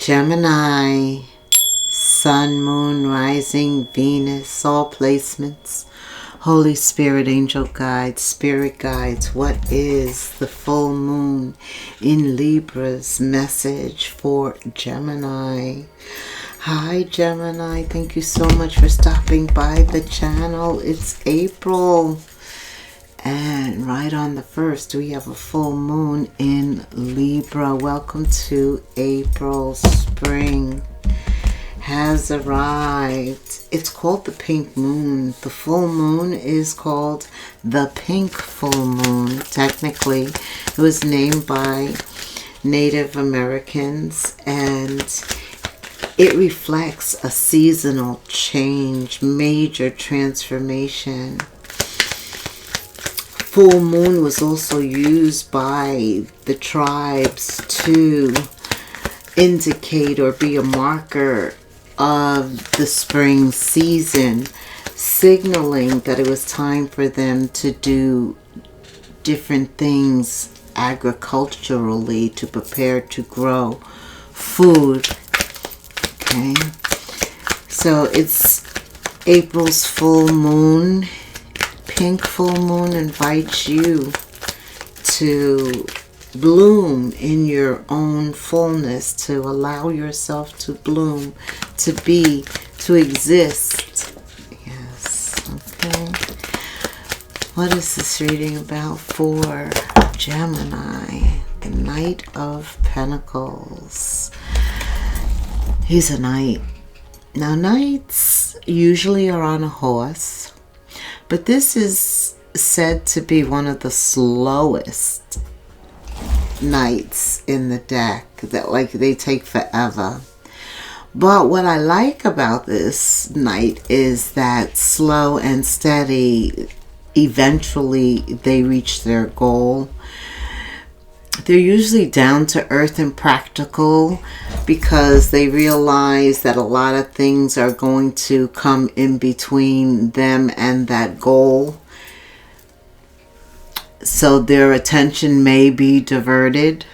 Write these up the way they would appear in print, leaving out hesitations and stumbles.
Gemini, Sun, Moon, Rising, Venus, all placements. Holy Spirit, angel guides, spirit guides, what is the full moon in Libra's message for Gemini? Hi Gemini, thank you so much for stopping by the channel. It's April, and right on the 1st we have a full moon in Libra. Welcome to April. Spring has arrived. It's called the pink moon. The full moon is called the pink full moon. Technically, it was named by Native Americans, and it reflects a seasonal change, major transformation. Full moon was also used by the tribes to indicate or be a marker of the spring season, signaling that it was time for them to do different things agriculturally to prepare to grow food. Okay, so it's April's full moon. Pink full moon invites you to bloom in your own fullness, to allow yourself to bloom, to be, to exist. Yes, okay. What is this reading about for Gemini? The Knight of Pentacles. He's a knight. Now, knights usually are on a horse, but this is said to be one of the slowest knights in the deck, that like they take forever. But what I like about this knight is that slow and steady, eventually they reach their goal. They're usually down to earth and practical because they realize that a lot of things are going to come in between them and that goal. So their attention may be diverted.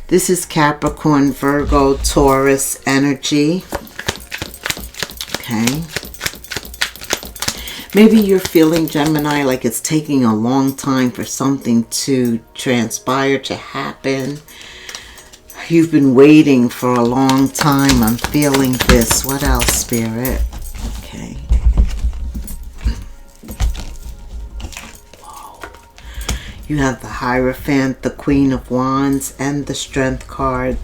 This is Capricorn, Virgo, Taurus energy. Okay. Maybe you're feeling, Gemini, like it's taking a long time for something to transpire, to happen. You've been waiting for a long time. I'm feeling this. What else, Spirit? Okay. You have the Hierophant, the Queen of Wands, and the Strength card.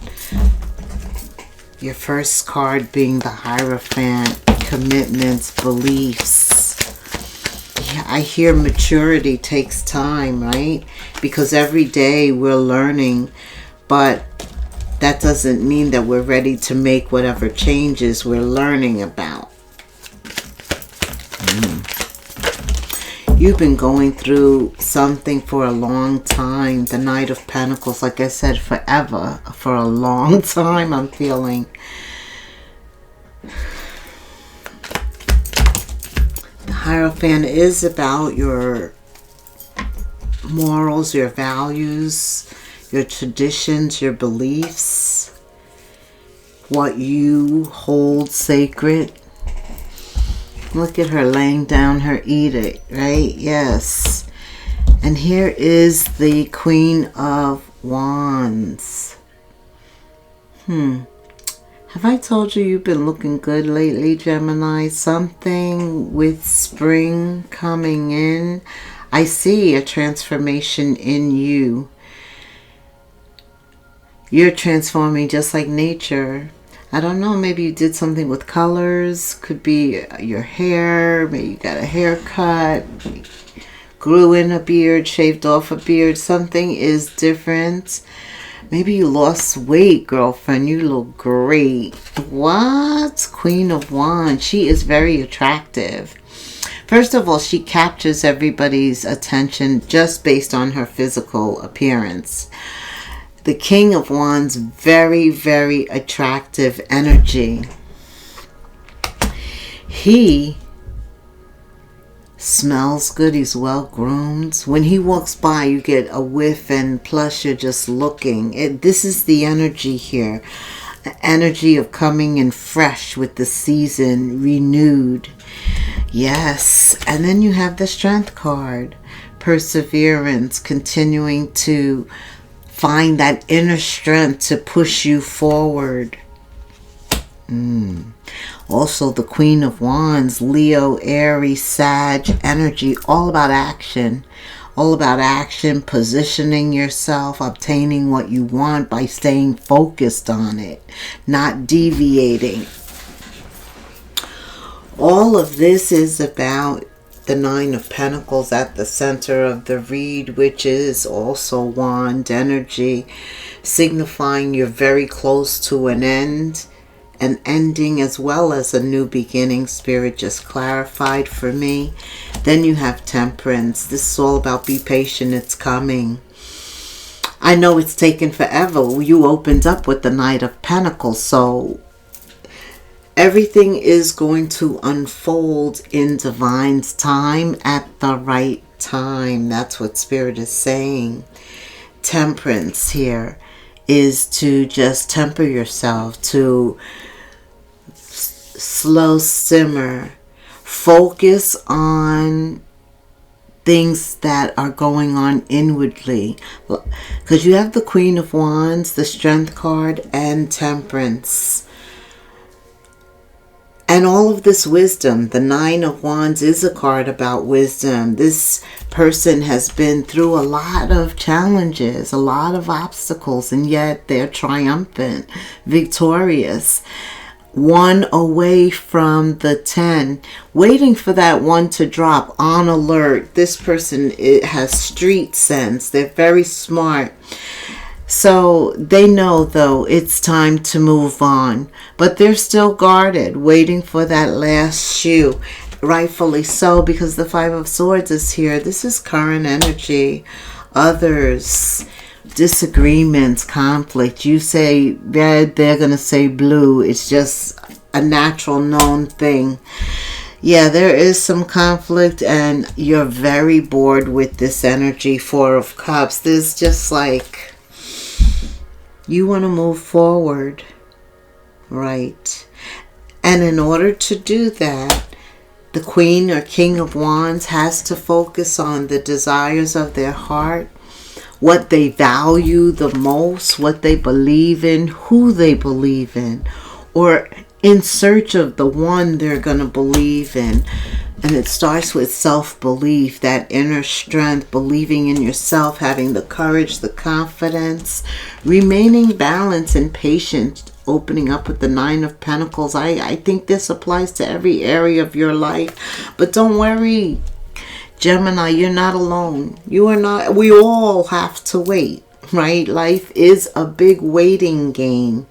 Your first card being the Hierophant, commitments, beliefs. Yeah, I hear maturity takes time, right? Because every day we're learning, but that doesn't mean that we're ready to make whatever changes we're learning about. You've been going through something for a long time. The Knight of Pentacles, like I said, forever. For a long time, I'm feeling. The Hierophant is about your morals, your values, your traditions, your beliefs, what you hold sacred. Look at her laying down her edict, right? Yes. And here is the Queen of Wands. Have I told you you've been looking good lately, Gemini? Something with spring coming in. I see a transformation in you. You're transforming just like nature. I don't know, maybe you did something with colors. Could be your hair. Maybe you got a haircut. Grew in a beard, shaved off a beard. Something is different. Maybe you lost weight, girlfriend. You look great. What? Queen of Wands. She is very attractive. First of all, she captures everybody's attention just based on her physical appearance. The King of Wands, very, very attractive energy. He smells good. He's well groomed. When he walks by, you get a whiff, and plus you're just looking. This is the energy here. The energy of coming in fresh with the season renewed. Yes. And then you have the Strength card. Perseverance, continuing to find that inner strength to push you forward. Also, the Queen of Wands, Leo, Aries, Sag energy, all about action. All about action, positioning yourself, obtaining what you want by staying focused on it, not deviating. All of this is about the Nine of Pentacles at the center of the read, which is also wand energy, signifying you're very close to an end, an ending as well as a new beginning. Spirit just clarified for me. Then you have Temperance. This is all about be patient, it's coming. I know it's taken forever. You opened up with the Knight of Pentacles, so everything is going to unfold in divine's time at the right time. That's what Spirit is saying. Temperance here is to just temper yourself, to slow simmer, focus on things that are going on inwardly. Because you have the Queen of Wands, the Strength card, and Temperance. And all of this wisdom, the Nine of Wands is a card about wisdom. This person has been through a lot of challenges, a lot of obstacles, and yet they're triumphant, victorious. One away from the 10, waiting for that one to drop, on alert. This person, it has street sense. They're very smart. So they know, though, it's time to move on. But they're still guarded, waiting for that last shoe. Rightfully so, because the Five of Swords is here. This is current energy. Others, disagreements, conflict. You say red, they're going to say blue. It's just a natural known thing. Yeah, there is some conflict and you're very bored with this energy. Four of Cups. There's just like, you want to move forward, right? And in order to do that, the Queen or King of Wands has to focus on the desires of their heart, what they value the most, what they believe in, who they believe in, or in search of the one they're going to believe in. And it starts with self-belief, that inner strength, believing in yourself, having the courage, the confidence, remaining balanced and patient, opening up with the Nine of Pentacles. I think this applies to every area of your life. But don't worry, Gemini, you're not alone. You are not. We all have to wait, right? Life is a big waiting game.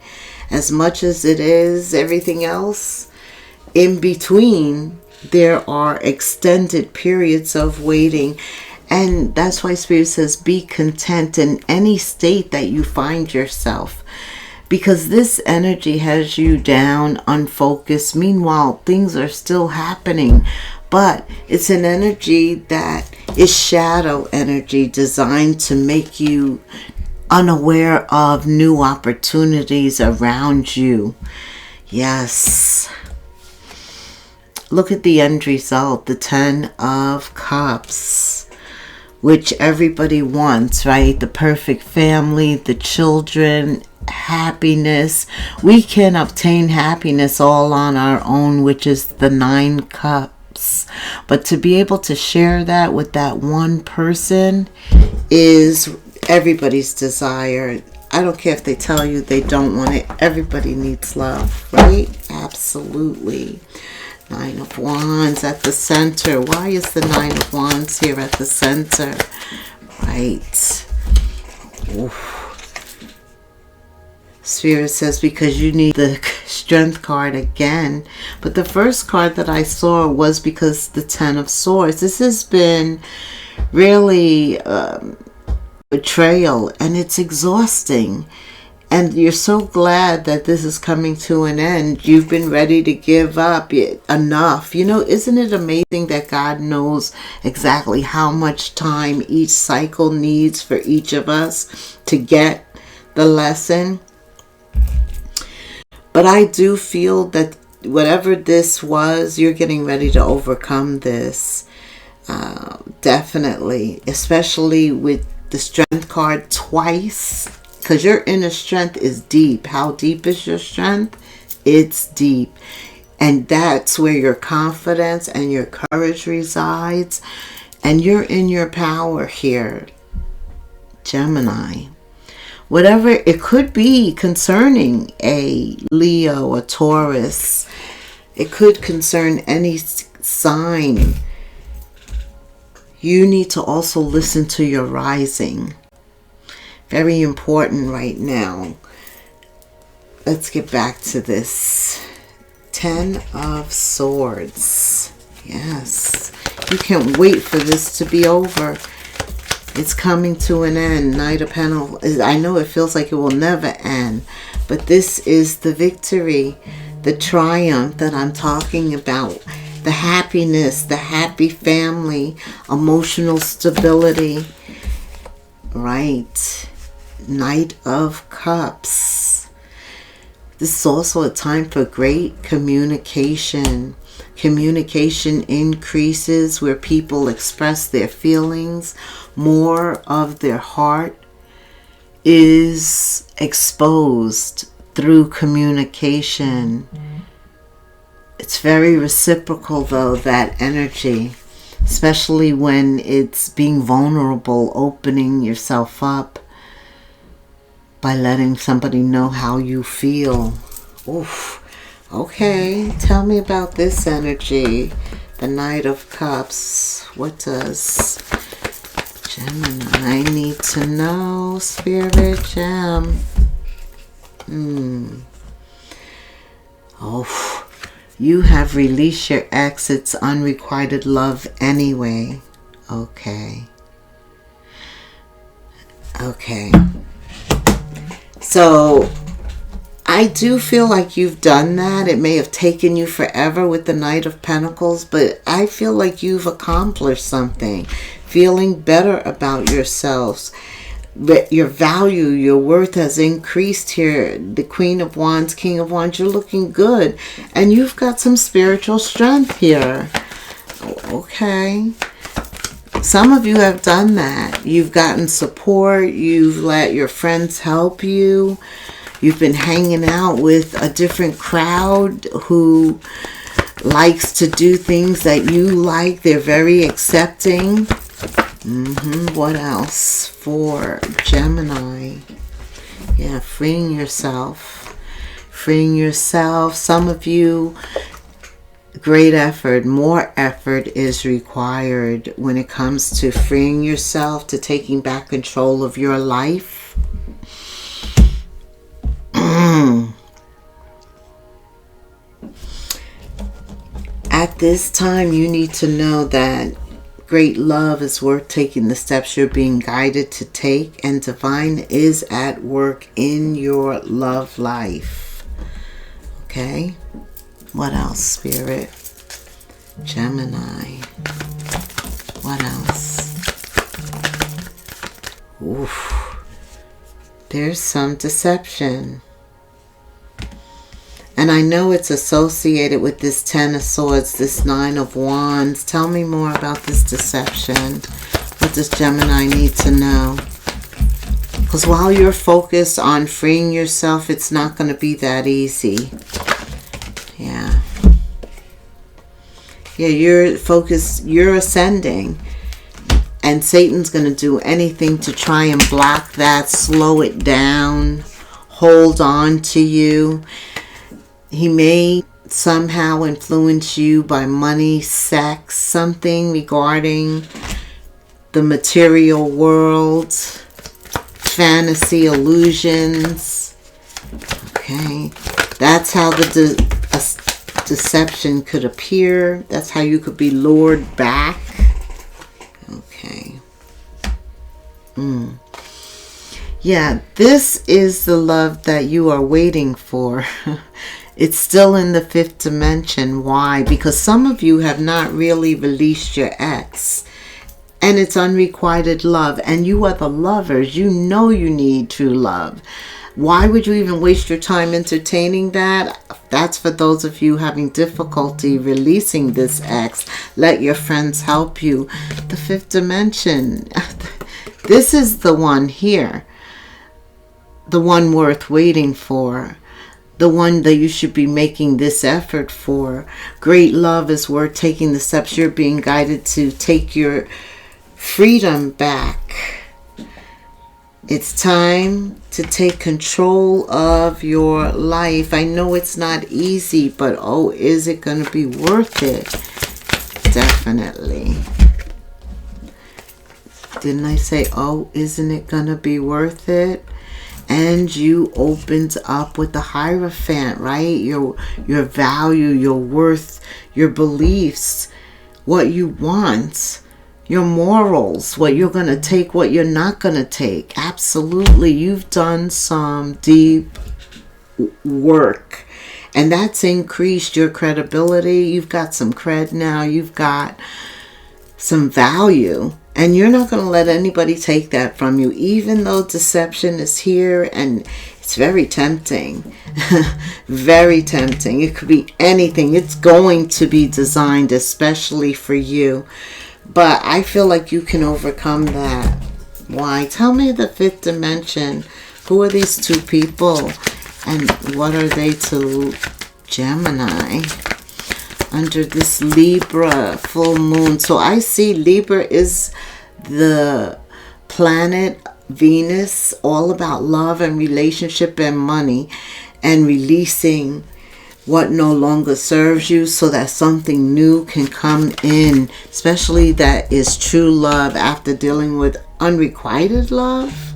As much as it is everything else, in between, there are extended periods of waiting. And that's why Spirit says be content in any state that you find yourself. Because this energy has you down, unfocused. Meanwhile, things are still happening. But it's an energy that is shadow energy, designed to make you unaware of new opportunities around you. Yes. Look at the end result, the 10 of Cups, which everybody wants, right? The perfect family, the children, happiness. We can obtain happiness all on our own, which is the 9 Cups. But to be able to share that with that one person is everybody's desire. I don't care if they tell you they don't want it. Everybody needs love, right? Absolutely. Nine of Wands at the center. Why is the Nine of Wands here at the center? Right. Oof. Spirit says because you need the Strength card again. But the first card that I saw was because the 10 of Swords. This has been really betrayal, and it's exhausting. And you're so glad that this is coming to an end. You've been ready to give up. Enough. You know, isn't it amazing that God knows exactly how much time each cycle needs for each of us to get the lesson? But I do feel that whatever this was, you're getting ready to overcome this. Definitely. Especially with the strength card twice. Because your inner strength is deep. How deep is your strength? It's deep. And that's where your confidence and your courage resides. And you're in your power here, Gemini. Whatever it could be concerning a Leo, a Taurus. It could concern any sign. You need to also listen to your rising. Very important right now. Let's get back to this. 10 of Swords. Yes. You can't wait for this to be over. It's coming to an end. Knight of Pentacles. I know it feels like it will never end. But this is the victory. The triumph that I'm talking about. The happiness. The happy family. Emotional stability. Right. Knight of Cups. This is also a time for great communication. Communication increases where people express their feelings. More of their heart is exposed through communication. It's very reciprocal though, that energy. Especially when it's being vulnerable, opening yourself up by letting somebody know how you feel. Oof. Okay, tell me about this energy. The Knight of Cups. What does Gemini need to know? Spirit Gem. Oh, you have released your ex. It's unrequited love anyway. Okay. Okay. So, I do feel like you've done that. It may have taken you forever with the Knight of Pentacles, but I feel like you've accomplished something. Feeling better about yourselves. Your value, your worth has increased here. The Queen of Wands, King of Wands, you're looking good. And you've got some spiritual strength here. Okay. Some of you have done that. You've gotten support. You've let your friends help you. You've been hanging out with a different crowd who likes to do things that you like. They're very accepting. What else for Gemini? Yeah, freeing yourself. Freeing yourself. Some of you, great effort, more effort is required when it comes to freeing yourself, to taking back control of your life. At this time, you need to know that great love is worth taking the steps you're being guided to take, and divine is at work in your love life. Okay? What else, Spirit? Gemini. What else? Oof. There's some deception. And I know it's associated with this 10 of Swords, this 9 of Wands. Tell me more about this deception. What does Gemini need to know? Because while you're focused on freeing yourself, it's not going to be that easy. Yeah. Yeah, you're focused, you're ascending. And Satan's going to do anything to try and block that, slow it down, hold on to you. He may somehow influence you by money, sex, something regarding the material world, fantasy, illusions. Okay, that's how the deception could appear. That's how you could be lured back. Okay. Yeah, this is the love that you are waiting for. It's still in the 5th dimension. Why? Because some of you have not really released your ex. And it's unrequited love. And you are the lovers. You know you need true love. Why would you even waste your time entertaining that? That's for those of you having difficulty releasing this ex. Let your friends help you. The fifth dimension. This is the one here. The one worth waiting for. The one that you should be making this effort for. Great love is worth taking the steps. You're being guided to take your freedom back. It's time to take control of your life. I know it's not easy, but oh, is it going to be worth it? Definitely. Didn't I say, oh, isn't it going to be worth it? And you opened up with the Hierophant, right? Your value, your worth, your beliefs, what you want, your morals, what you're going to take, what you're not going to take. Absolutely. You've done some deep work, and that's increased your credibility. You've got some cred now. You've got some value. And you're not going to let anybody take that from you, even though deception is here and it's very tempting. Very tempting. It could be anything. It's going to be designed especially for you. But I feel like you can overcome that. Why? Tell me the fifth dimension. Who are these two people? And what are they to Gemini? Under this Libra full moon. So I see Libra is the planet Venus, all about love and relationship and money, and releasing what no longer serves you so that something new can come in, especially that is true love after dealing with unrequited love.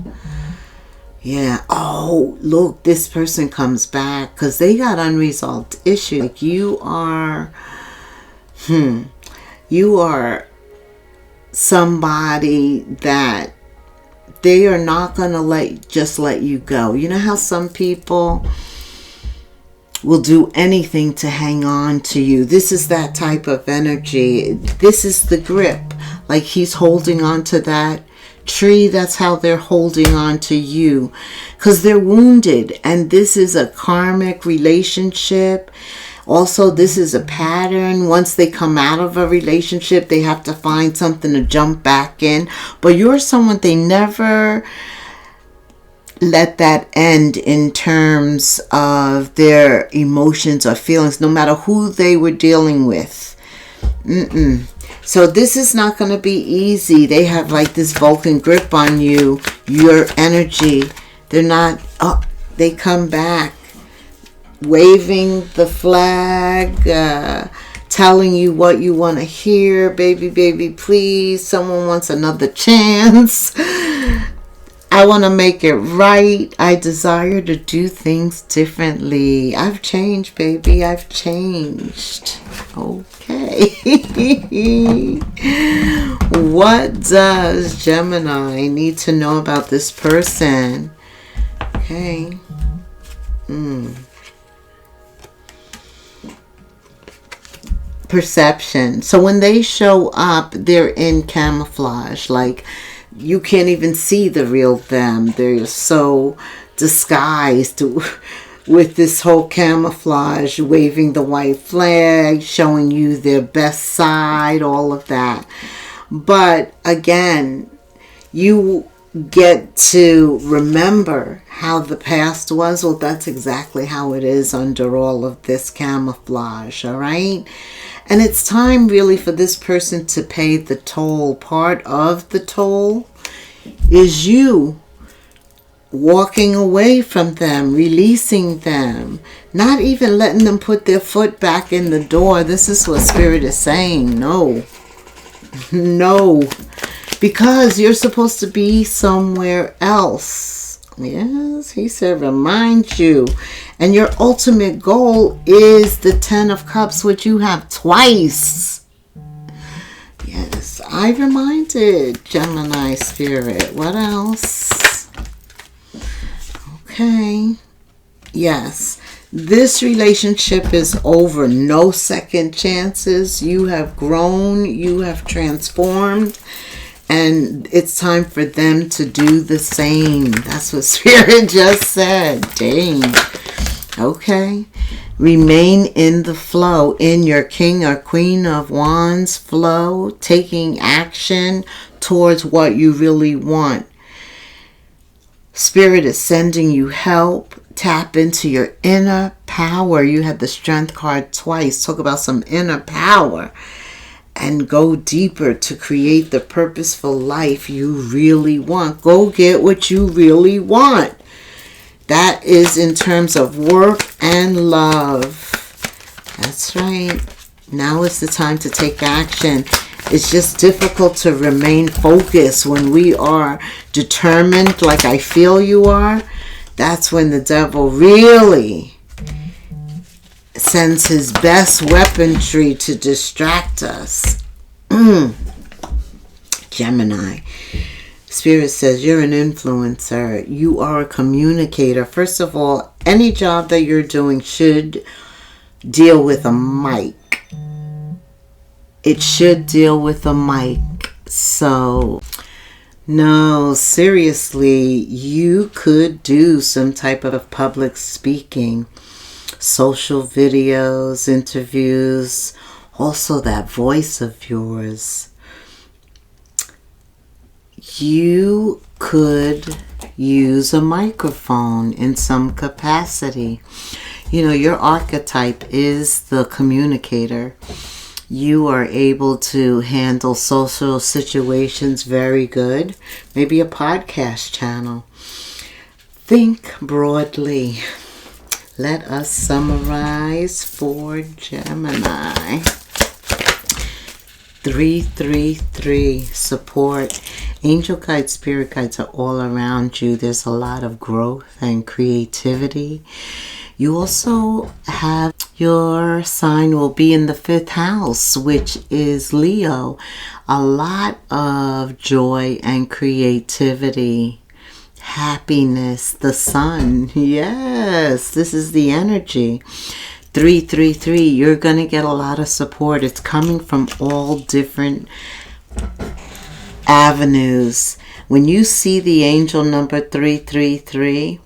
Yeah. Oh, look, this person comes back because they got unresolved issues. Like you are somebody that they are not going to let you go. You know how some people will do anything to hang on to you? This is that type of energy. This is the grip. Like he's holding on to that tree. That's how they're holding on to you, because they're wounded, and this is a karmic relationship. Also, this is a pattern. Once they come out of a relationship, they have to find something to jump back in. But you're someone they never let that end in terms of their emotions or feelings, no matter who they were dealing with. So this is not going to be easy. They have like this Vulcan grip on you, your energy. They're not, they come back waving the flag, telling you what you want to hear. Baby, baby, please. Someone wants another chance. I want to make it right. I desire to do things differently. I've changed, baby. I've changed. Okay. What does Gemini need to know about this person? Okay. Perception. So when they show up, they're in camouflage. Like you can't even see the real them. They're so disguised with this whole camouflage, waving the white flag, showing you their best side, all of that. But again, you get to remember how the past was. Well, that's exactly how it is under all of this camouflage, all right? And it's time really for this person to pay the toll. Part of the toll is you walking away from them, releasing them, not even letting them put their foot back in the door. This is what Spirit is saying. No. No. Because you're supposed to be somewhere else. Yes, he said remind you. And your ultimate goal is the 10 of Cups, which you have twice. Yes, I reminded Gemini Spirit. What else? Okay. Yes. This relationship is over. No second chances. You have grown. You have transformed. And it's time for them to do the same. That's what Spirit just said. Dang. Okay. Remain in the flow, in your King or Queen of Wands flow, taking action towards what you really want. Spirit is sending you help. Tap into your inner power. You had the Strength card twice. Talk about some inner power. And go deeper to create the purposeful life you really want. Go get what you really want. That is in terms of work and love. That's right. Now is the time to take action. It's just difficult to remain focused when we are determined, like I feel you are. That's when the devil really sends his best weaponry to distract us. Gemini. Spirit says you're an influencer. You are a communicator. First of all, any job that you're doing should deal with a mic. It should deal with a mic. So, no, seriously, you could do some type of public speaking, social videos, interviews, also that voice of yours. You could use a microphone in some capacity. You know, your archetype is the communicator. You are able to handle social situations very good. Maybe a podcast channel. Think broadly. Let us summarize for Gemini. 333, support. Angel guides, spirit guides are all around you. There's a lot of growth and creativity. You also have your sign will be in the 5th house, which is Leo. A lot of joy and creativity. Happiness, the sun. Yes, this is the energy. 333, you're going to get a lot of support. It's coming from all different avenues. When you see the angel number 333,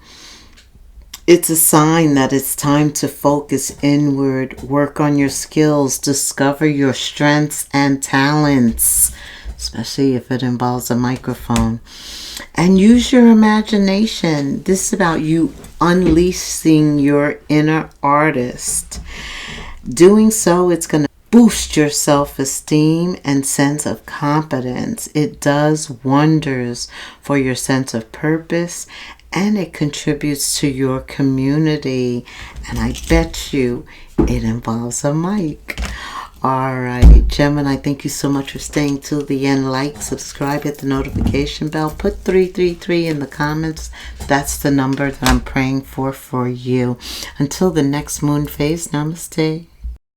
it's a sign that it's time to focus inward, work on your skills, discover your strengths and talents, especially if it involves a microphone. And use your imagination. This is about you unleashing your inner artist. Doing so, it's going to boost your self-esteem and sense of confidence. It does wonders for your sense of purpose, and it contributes to your community. And I bet you it involves a mic. Alright, Gemini, thank you so much for staying till the end. Like, subscribe, hit the notification bell. Put 333 in the comments. That's the number that I'm praying for you. Until the next moon phase, namaste.